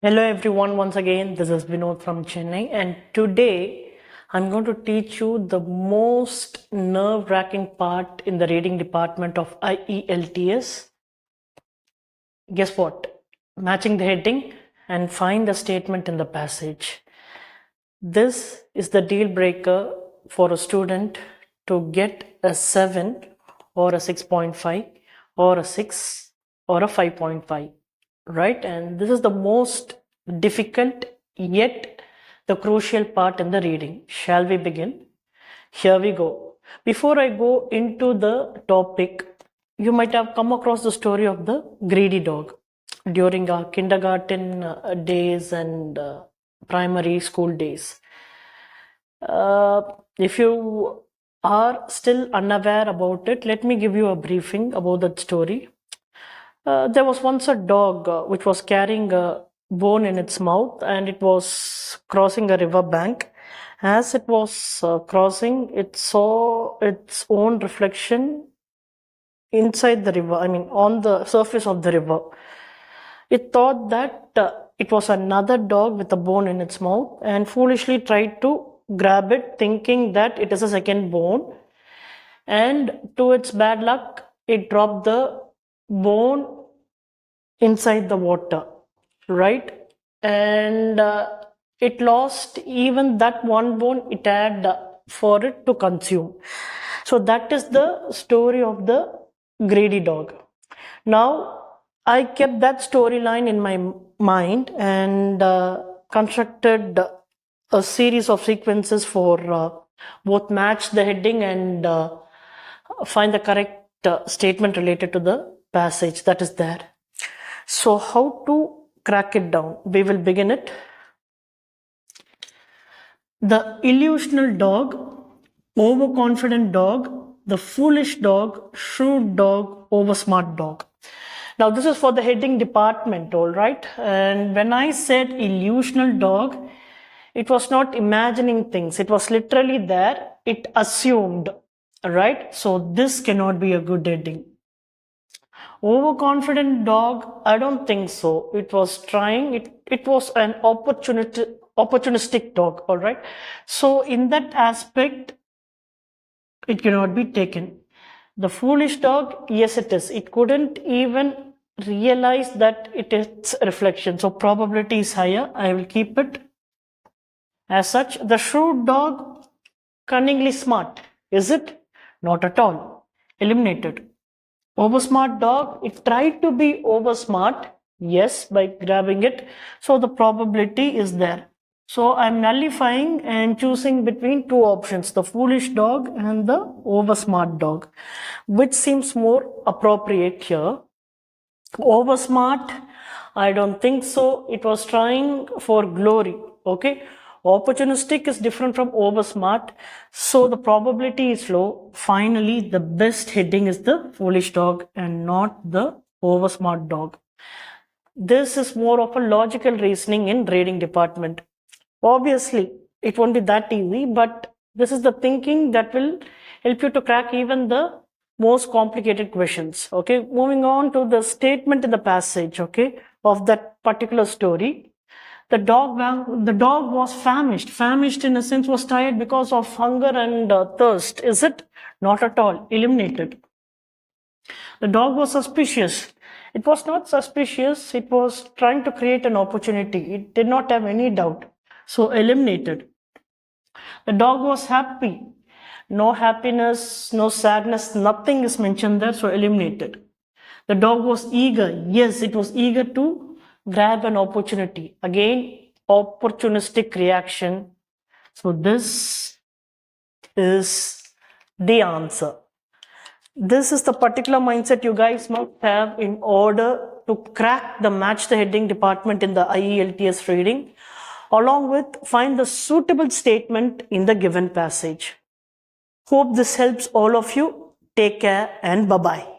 Hello everyone, once again this is Vinod from Chennai, and today I'm going to teach you the most nerve-wracking part in the reading department of IELTS. Guess what? Matching the heading and find the statement in the passage. This is the deal breaker for a student to get a 7 or a 6.5 or a 6 or a 5.5. Right? And this is the most difficult yet the crucial part in the reading. Shall we begin? Here we go. Before I go into the topic, you might have come across the story of the greedy dog during our kindergarten days and primary school days. If you are still unaware about it, let me give you a briefing about that story. There was once a dog which was carrying a bone in its mouth, and it was crossing a river bank. As it was crossing, it saw its own reflection inside the river, on the surface of the river. It thought that it was another dog with a bone in its mouth and foolishly tried to grab it, thinking that it is a second bone. And to its bad luck, it dropped the bone inside the water, right? And it lost even that one bone it had for it to consume. So that is the story of the greedy dog. Now, I kept that storyline in my mind and constructed a series of sequences for both match the heading and find the correct statement related to the passage that is there. So how to crack it down? We will begin it. The illusional dog, overconfident dog, the foolish dog, shrewd dog, oversmart dog. Now this is for the heading department, all right? And when I said illusional dog, it was not imagining things. It was literally there. It assumed, right? So this cannot be a good heading. Overconfident dog, I don't think so. It was trying, it was an opportunistic dog, all right? So in that aspect, it cannot be taken. The foolish dog, yes it is. It couldn't even realize that it is a reflection. So probability is higher. I will keep it as such. The shrewd dog, cunningly smart. Is it? Not at all. Eliminated. Oversmart dog, it tried to be oversmart, yes, by grabbing it. So the probability is there. So I'm nullifying and choosing between two options, the foolish dog and the oversmart dog, which seems more appropriate here. Oversmart, I don't think so. It was trying for glory, okay? Opportunistic is different from oversmart, so the probability is low. Finally, the best heading is the foolish dog and not the oversmart dog. This is more of a logical reasoning in reading department. Obviously, it won't be that easy, but this is the thinking that will help you to crack even the most complicated questions. Okay, moving on to the statement in the passage, okay, of that particular story. The dog was famished. Famished in a sense was tired because of hunger and thirst. Is it? Not at all. Eliminated. The dog was suspicious. It was not suspicious. It was trying to create an opportunity. It did not have any doubt. So eliminated. The dog was happy. No happiness, no sadness, nothing is mentioned there. So eliminated. The dog was eager. Yes, it was eager to grab an opportunity. Again, opportunistic reaction. So this is the answer. This is the particular mindset you guys must have in order to crack the match the heading department in the IELTS reading, along with find the suitable statement in the given passage. Hope this helps all of you. Take care and bye-bye.